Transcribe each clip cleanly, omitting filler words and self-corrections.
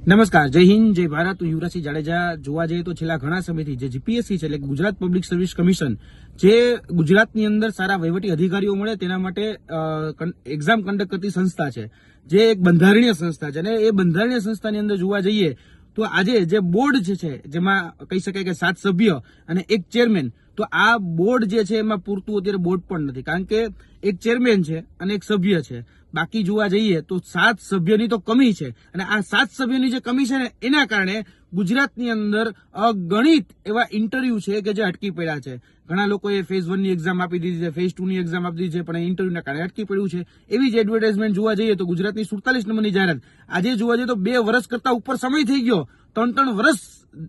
નમસ્કાર, જય હિન્દ, જય ભારત. હું યુવરાજસિંહ જાડેજા. જોવા જઈએ તો છેલ્લા ઘણા સમયથી જે જીપીએસસી છે એટલે ગુજરાત પબ્લિક સર્વિસ કમિશન, જે ગુજરાતની અંદર સારા વહીવટી અધિકારીઓ મળે તેના માટે એક્ઝામ કન્ડક્ટ કરતી સંસ્થા છે, જે એક બંધારણીય સંસ્થા છે. અને એ બંધારણીય સંસ્થાની અંદર જોવા જઈએ તો આજે જે બોર્ડ છે જેમાં કહી શકાય કે 7 સભ્ય અને એક ચેરમેન, તો આ બોર્ડ જે છે એમાં પૂરતું અત્યારે બોર્ડ પણ નથી, કારણ કે એક ચેરમેન છે અને એક સભ્ય છે. બાકી જોવા જઈએ તો 7 સભ્યની તો કમી છે, અને આ 7 સભ્યોની જે કમી છે ને એના કારણે ગુજરાતની અંદર અગણિત એવા ઇન્ટરવ્યુ છે કે જે અટકી પડ્યા છે. ઘણા લોકોએ ફેઝ 1 ની એક્ઝામ આપી દીધી છે, ફેઝ 2 ની એક્ઝામ આપી દીધી છે, પણ ઇન્ટરવ્યુના કારણે અટકી પડ્યું છે. એવી જ એડવર્ટાઇઝમેન્ટ જોવા જઈએ તો ગુજરાતની 47 નંબરની જાહેરાત આજે જોવા જઈએ તો 2 વર્ષ કરતા ઉપર સમય થઈ ગયો. 3 વર્ષ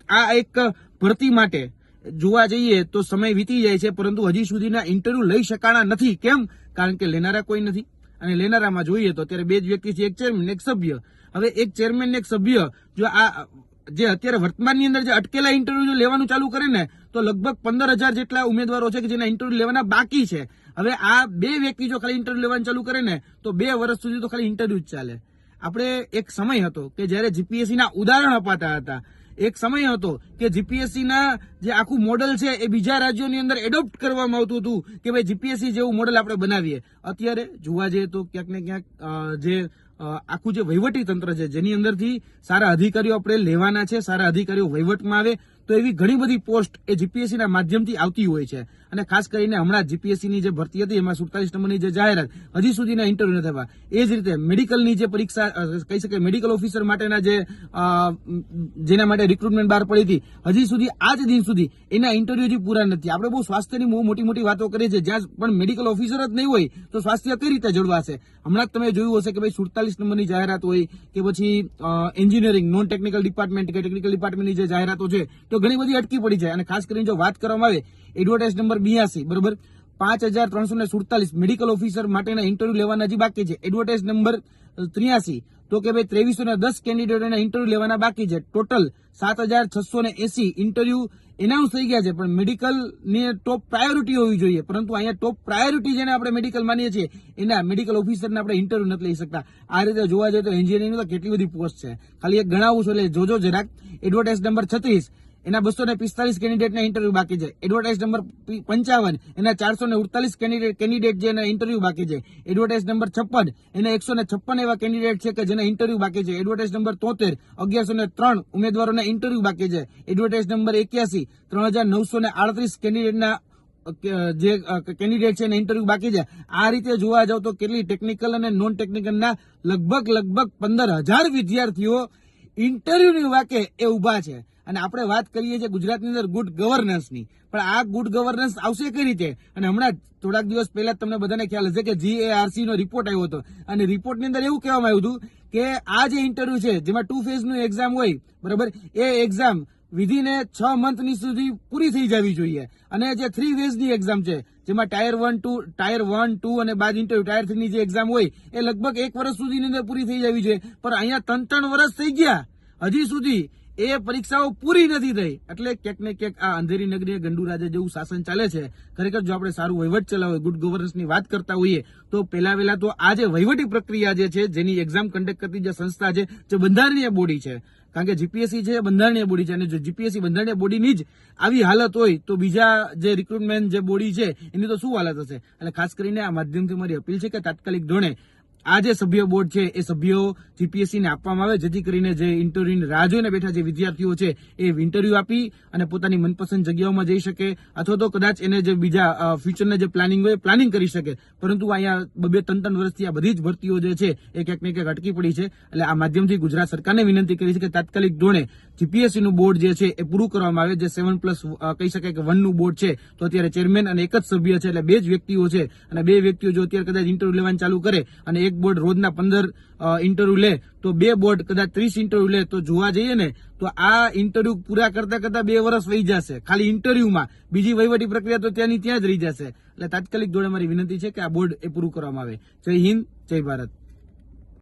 આ એક ભરતી માટે જોવા જઈએ તો સમય વીતી જાય છે, પરંતુ હજી સુધીના ઇન્ટરવ્યુ લઈ શકાણા નથી. કેમ? કારણ કે લેનારા કોઈ નથી. અને લેનારામાં જોઈએ તો અત્યારે 2 જ વ્યક્તિ છે, એક ચેરમેન એક સભ્ય. હવે એક ચેરમેન ને એક સભ્ય જો આ જે અત્યારે વર્તમાનની અંદર જે અટકેલા ઇન્ટરવ્યુ લેવાનું ચાલુ કરે ને તો લગભગ 15,000 જેટલા ઉમેદવારો છે કે જેના ઇન્ટરવ્યુ લેવાના બાકી છે. હવે આ 2 વ્યક્તિ જો ખાલી ઇન્ટરવ્યુ લેવાનું ચાલુ કરે ને તો 2 વર્ષ સુધી તો ખાલી ઇન્ટરવ્યુ જ ચાલે. આપણે એક સમય હતો કે જયારે જીપીએસસીના ઉદાહરણ અપાતા હતા. એક સમય હતો કે જીપીએસસીના જે આખું મોડલ છે એ બીજા રાજ્યોની અંદર એડોપ્ટ કરવામાં આવતું હતું કે ભાઈ જીપીએસસી જેવું મોડલ આપણે બનાવીએ. અત્યારે જોવા જઈએ તો ક્યાંક ને ક્યાંક જે આખું જે વહીવટી તંત્ર છે જેની અંદરથી સારા અધિકારીઓ આપણે લેવાના છે, સારા અધિકારીઓ વહીવટમાં આવે, તો એવી ઘણી બધી પોસ્ટ એ જીપીએસસીના માધ્યમથી આવતી હોય છે. અને ખાસ કરીને હમણાં જીપીએસસીની જે ભરતી હતી એમાં 47 નંબરની જે જાહેરાત હજી સુધીના ઇન્ટરવ્યુ નથી થવા. એ જ રીતે મેડિકલની જે પરીક્ષા કહી શકાય મેડિકલ ઓફિસર માટેના જેના માટે રિક્રુટમેન્ટ બહાર પડી હતી, હજી સુધી આજ દિન સુધી એના ઇન્ટરવ્યુ હજી પૂરા નથી. આપણે બહુ સ્વાસ્થ્યની બહુ મોટી વાતો કરીએ છીએ, જ્યાં પણ મેડિકલ ઓફિસર જ નહીં હોય તો સ્વાસ્થ્ય કઈ રીતે જળવાશે? હમણાં જ તમે જોયું હશે કે ભાઈ 47 નંબરની જાહેરાત હોય કે પછી એન્જિનિયરિંગ નોન ટેકનિકલ ડિપાર્ટમેન્ટ કે ટેકનિકલ ડિપાર્ટમેન્ટની જે જાહેરાતો છે તો ઘણી બધી અટકી પડી જાય. અને ખાસ કરીને જો વાત કરવામાં આવે એડવર્ટાઇઝ નંબર 82 બરોબર 5,347 મેડિકલ ઓફિસર માટેના ઇન્ટરવ્યુ લેવાના હજી બાકી છે. એડવર્ટાઇઝ નંબર 83 તો કે ભાઈ 2310 કેન્ડિડેટોના ઇન્ટરવ્યુ લેવાના બાકી છે. ટોટલ 7,680 ઇન્ટરવ્યુ એનાઉન્સ થઈ ગયા છે, પણ મેડિકલની ટોપ પ્રાયોરિટી હોવી જોઈએ, પરંતુ અહીંયા ટોપ પ્રાયોરિટી જેને આપણે મેડિકલ માનીએ છીએ એના મેડિકલ ઓફિસરને આપણે ઇન્ટરવ્યુ નથી લઈ શકતા. આ રીતે જોવા જઈએ તો એન્જિનિયરિંગની તો કેટલી બધી પોસ્ટ છે. ખાલી એક ગણાવું છું એટલે જોજો જરાક. એડવર્ટાઇઝ નંબર 36 એના 245 કેન્ડિડેટના ઇન્ટરવ્યુ બાકી છે. એડવર્ટાઇઝ નંબર 55 એના 448 કેન્ડિડેટ જેના ઇન્ટરવ્યુ બાકી છે. એડવર્ટાઇઝ નંબર 56 એના 156 એવા કેન્ડિડેટ છે કે જેના ઇન્ટરવ્યુ બાકી છે. એડવર્ટાઇઝ નંબર 73 1103 ઉમેદવારોના ઇન્ટરવ્યુ બાકી છે. એડવર્ટાઇઝ નંબર 81 3,938 કેન્ડિડેટના જે કેન્ડિડેટ છે એના ઇન્ટરવ્યુ બાકી છે. આ રીતે જોવા જાવ તો કેટલી ટેકનિકલ અને નોન ટેકનિકલના લગભગ 15,000 વિદ્યાર્થીઓ ઇન્ટરવ્યુની વાકે એ ઉભા છે. અને આપણે વાત કરીએ છીએ ગુજરાતની અંદર ગુડ ગવર્નન્સની, પણ આ ગુડ ગવર્નન્સ આવશે કઈ રીતે? અને હમણાં થોડાક દિવસ પહેલા તમને બધાને ખ્યાલ હશે કે GARC નો રિપોર્ટ આવ્યો હતો, અને રિપોર્ટની અંદર એવું કહેવામાં આવ્યું હતું કે આ જે ઇન્ટરવ્યુ છે જેમાં 2 ફેઝનું એક્ઝામ હોય બરાબર, એ એક્ઝામ વિધિને 6 મંથની સુધી પૂરી થઈ જવી જોઈએ. અને જે 3 ફેઝની એક્ઝામ છે જેમાં ટાયર 1, 2 અને બાદ ઇન્ટરવ્યુ ટાયર 3 ની જે એક્ઝામ હોય એ લગભગ 1 વર્ષ સુધીની અંદર પૂરી થઈ જવી જોઈએ, પણ અહીંયા 3 વર્ષ થઈ ગયા હજી સુધી એ પરીક્ષાઓ પૂરી નથી થઈ. એટલે ક્યાંક ને ક્યાંક આ અંધેરી નગરી ગંડુ રાજા જેવું શાસન ચાલે છે. ખરેખર જો આપણે સારું વહીવટ ચલાવે, ગુડ ગવર્નન્સની વાત કરતા હોઈએ તો પહેલા તો આ જે વહીવટી પ્રક્રિયા જે છે જેની એક્ઝામ કન્ડક્ટ કરતી જે સંસ્થા છે જે બંધારણીય બોડી છે, કારણ કે જીપીએસસી છે બંધારણીય બોડી છે, અને જો જીપીએસસી બંધારણીય બોડીની જ આવી હાલત હોય તો બીજા જે રિક્રુટમેન્ટ જે બોડી છે એની તો શું હાલત હશે? એટલે ખાસ કરીને આ માધ્યમથી મારી અપીલ છે કે તાત્કાલિક ધોરણે આ જે સભ્ય બોર્ડ છે એ સભ્યો જીપીએસસી ને આપવામાં આવે, જેથી કરીને જે ઇન્ટરવ્યુની રાહ જોઈને બેઠા જે વિદ્યાર્થીઓ છે એ ઇન્ટરવ્યુ આપી અને પોતાની મનપસંદ જગ્યાઓમાં જઈ શકે, અથવા તો કદાચ એને જે બીજા ફ્યુચરના જે પ્લાનિંગ હોય પ્લાનિંગ કરી શકે. પરંતુ અહીંયા 2-3 વર્ષથી આ બધી જ ભરતીઓ જે છે એ ક્યાંક ને ક્યાંક અટકી પડી છે. એટલે આ માધ્યમથી ગુજરાત સરકારને વિનંતી કરી છે કે તાત્કાલિક ધોરણે જીપીએસસી નું બોર્ડ જે છે એ પૂરું કરવામાં આવે. જે 7+1 કહી શકાય કે 1 નું બોર્ડ છે તો અત્યારે ચેરમેન અને એક જ સભ્ય છે, એટલે 2 જ વ્યક્તિઓ છે, અને 2 વ્યક્તિઓ જો અત્યારે કદાચ ઇન્ટરવ્યુ લેવાનું ચાલુ કરે અને એક બોર્ડ રોજના 15 ઇન્ટરવ્યુ લે તો 2 બોર્ડ કદાચ 30 ઇન્ટરવ્યુ લે તો જોવા જઈએ ને તો આ ઇન્ટરવ્યુ પૂરા કરતા 2 વર્ષ વહી જશે ખાલી ઇન્ટરવ્યુમાં. બીજી વહીવટી પ્રક્રિયા તો ત્યાંની ત્યાં જ રહી જશે. એટલે તાત્કાલિક ધોરણે મારી વિનંતી છે કે આ બોર્ડ એ પૂરું કરવામાં આવે. જય હિન્દ, જય ભારત.